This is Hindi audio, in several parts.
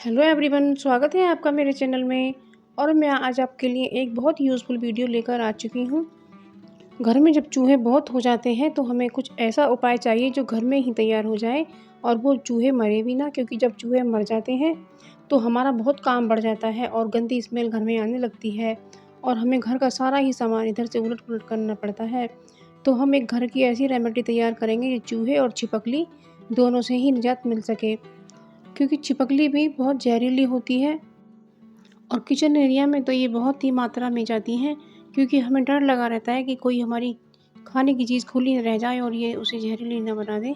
हेलो एवरीवन, स्वागत है आपका मेरे चैनल में। और मैं आज आपके लिए एक बहुत यूज़फुल वीडियो लेकर आ चुकी हूँ। घर में जब चूहे बहुत हो जाते हैं तो हमें कुछ ऐसा उपाय चाहिए जो घर में ही तैयार हो जाए और वो चूहे मरे भी ना, क्योंकि जब चूहे मर जाते हैं तो हमारा बहुत काम बढ़ जाता है और गंदी स्मेल घर में आने लगती है और हमें घर का सारा ही सामान इधर से उलट पुलट करना पड़ता है। तो हम एक घर की ऐसी रेमेडी तैयार करेंगे जो चूहे और छिपकली दोनों से ही निजात मिल सके, क्योंकि छिपकली भी बहुत जहरीली होती है और किचन एरिया में तो ये बहुत ही मात्रा में जाती हैं, क्योंकि हमें डर लगा रहता है कि कोई हमारी खाने की चीज़ खुली न रह जाए और ये उसे जहरीली न बना दे।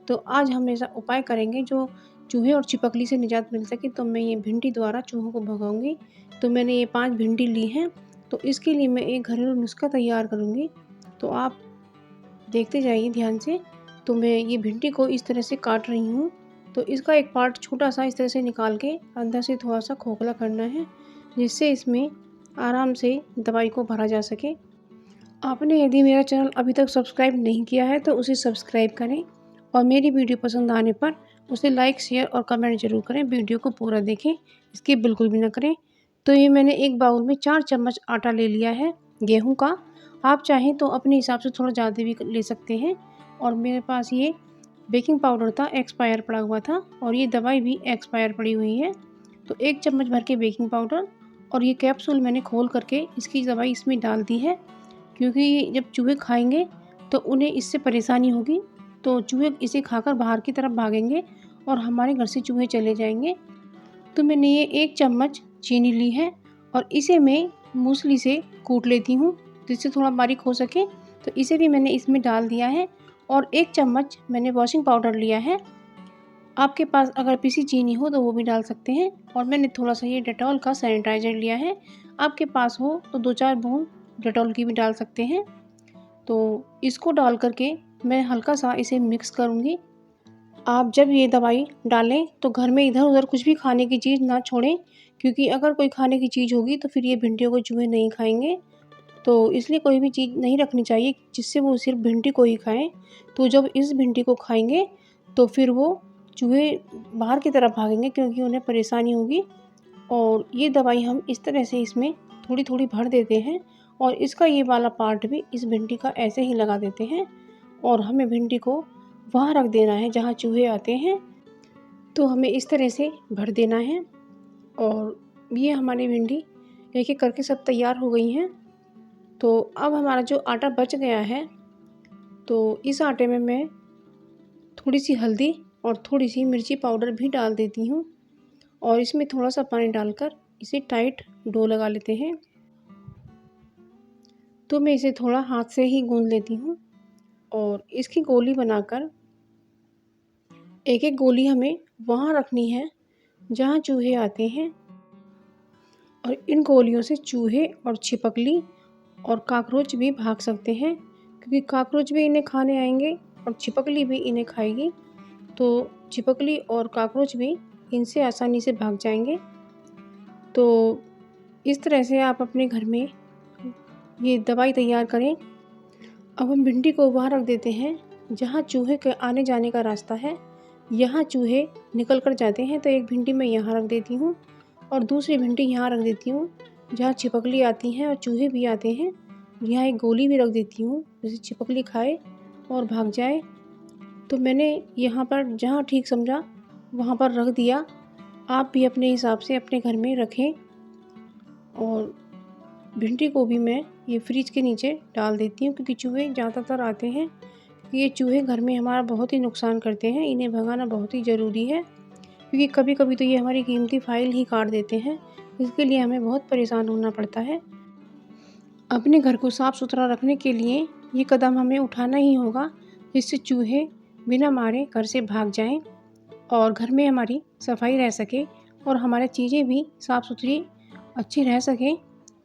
तो आज हम ऐसा उपाय करेंगे जो चूहे और छिपकली से निजात मिल सके। तो मैं ये भिंडी द्वारा चूहों को भगाऊंगी। तो मैंने ये 5 भिंडी ली हैं। तो इसके लिए मैं एक घरेलू नुस्खा तैयार करूँगी, तो आप देखते जाइए ध्यान से। तो मैं ये भिंडी को इस तरह से काट रही हूँ। तो इसका एक पार्ट छोटा-सा इस तरह से निकाल के अंदर से थोड़ा-सा खोखला करना है, जिससे इसमें आराम से दवाई को भरा जा सके। आपने यदि मेरा चैनल अभी तक सब्सक्राइब नहीं किया है तो उसे सब्सक्राइब करें और मेरी वीडियो पसंद आने पर उसे लाइक, शेयर और कमेंट ज़रूर करें। वीडियो को पूरा देखें, स्किप बिल्कुल भी ना करें। तो ये मैंने एक बाउल में 4 चम्मच आटा ले लिया है गेहूँ का। आप चाहें तो अपने हिसाब से थोड़ा ज़्यादा भी ले सकते हैं। और मेरे पास ये बेकिंग पाउडर था, एक्सपायर पड़ा हुआ था, और ये दवाई भी एक्सपायर पड़ी हुई है। तो 1 चम्मच भर के बेकिंग पाउडर और ये कैप्सूल मैंने खोल करके इसकी दवाई इसमें डाल दी है, क्योंकि जब चूहे खाएंगे तो उन्हें इससे परेशानी होगी। तो चूहे इसे खाकर बाहर की तरफ भागेंगे और हमारे घर से चूहे चले जाएंगे। तो मैंने ये 1 चम्मच चीनी ली है और इसे मैं मूसली से कूट लेती हूँ, जिससे थोड़ा बारीक हो सके। तो इसे भी मैंने इसमें डाल दिया है। और 1 चम्मच मैंने वॉशिंग पाउडर लिया है। आपके पास अगर पिसी चीनी हो तो वो भी डाल सकते हैं। और मैंने थोड़ा-सा ये डेटॉल का सैनिटाइज़र लिया है। आपके पास हो तो 2-4 बूँद डेटॉल की भी डाल सकते हैं। तो इसको डाल कर के मैं हल्का-सा इसे मिक्स करूँगी। आप जब ये दवाई डालें तो घर में इधर-उधर कुछ भी खाने की चीज़ ना छोड़ें, क्योंकि अगर कोई खाने की चीज़ होगी तो फिर ये भिंडियों को चूहे नहीं खाएँगे। तो इसलिए कोई भी चीज़ नहीं रखनी चाहिए जिससे वो सिर्फ़ भिंडी को ही खाएँ। तो जब इस भिंडी को खाएँगे तो फिर वो चूहे बाहर की तरफ भागेंगे, क्योंकि उन्हें परेशानी होगी। और ये दवाई हम इस तरह से इसमें थोड़ी-थोड़ी भर देते हैं और इसका ये वाला पार्ट भी इस भिंडी का ऐसे ही लगा देते हैं और हमें भिंडी को वहाँ रख देना है जहाँ चूहे आते हैं। तो हमें इस तरह से भर देना है। और ये हमारी भिंडी एक-एक करके सब तैयार हो गई हैं। तो अब हमारा जो आटा बच गया है, तो इस आटे में मैं थोड़ी-सी हल्दी और थोड़ी-सी मिर्ची पाउडर भी डाल देती हूँ और इसमें थोड़ा-सा पानी डालकर इसे टाइट डो लगा लेते हैं। तो मैं इसे थोड़ा हाथ से ही गूँध लेती हूँ और इसकी गोली बनाकर एक-एक गोली हमें वहाँ रखनी है जहाँ चूहे आते हैं। और इन गोलियों से चूहे और छिपकली और कॉकरोच भी भाग सकते हैं, क्योंकि कॉकरोच भी इन्हें खाने आएंगे और छिपकली भी इन्हें खाएगी। तो छिपकली और कॉकरोच भी इनसे आसानी से भाग जाएंगे। तो इस तरह से आप अपने घर में ये दवाई तैयार करें। अब हम भिंडी को वहाँ रख देते हैं जहाँ चूहे के आने जाने का रास्ता है। यहाँ चूहे निकल कर जाते हैं, तो एक भिंडी मैं यहाँ रख देती हूँ और दूसरी भिंडी यहाँ रख देती हूँ जहाँ छिपकली आती हैं और चूहे भी आते हैं। यहाँ एक गोली भी रख देती हूँ, जैसे छिपकली खाए और भाग जाए। तो मैंने यहाँ पर जहाँ ठीक समझा वहाँ पर रख दिया। आप भी अपने हिसाब से अपने घर में रखें। और भिंडी को भी मैं ये फ्रिज के नीचे डाल देती हूँ, क्योंकि चूहे ज़्यादातर आते हैं। ये चूहे घर में हमारा बहुत ही नुकसान करते हैं, इन्हें भगाना बहुत ही ज़रूरी है, क्योंकि कभी-कभी तो ये हमारी कीमती फ़ाइल ही काट देते हैं। इसके लिए हमें बहुत परेशान होना पड़ता है। अपने घर को साफ़-सुथरा रखने के लिए ये कदम हमें उठाना ही होगा, जिससे चूहे बिना मारे घर से भाग जाएँ और घर में हमारी सफाई रह सके और हमारी चीज़ें भी साफ़-सुथरी अच्छी रह सकें।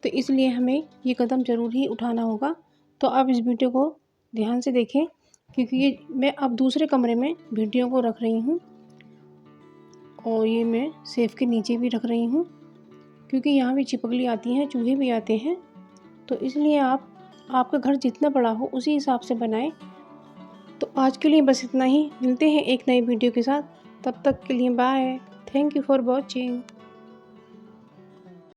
तो इसलिए हमें ये कदम ज़रूर ही उठाना होगा। तो आप इस वीडियो को ध्यान से देखें, क्योंकि ये मैं अब दूसरे कमरे में भिंडियों को रख रही हूँ और ये मैं सेफ के नीचे भी रख रही हूँ, क्योंकि यहाँ भी छिपकली आती हैं, चूहे भी आते हैं। तो इसलिए आपका घर जितना बड़ा हो उसी हिसाब से बनाएं। तो आज के लिए बस इतना ही। मिलते हैं एक नई वीडियो के साथ। तब तक के लिए bye. Thank you for watching.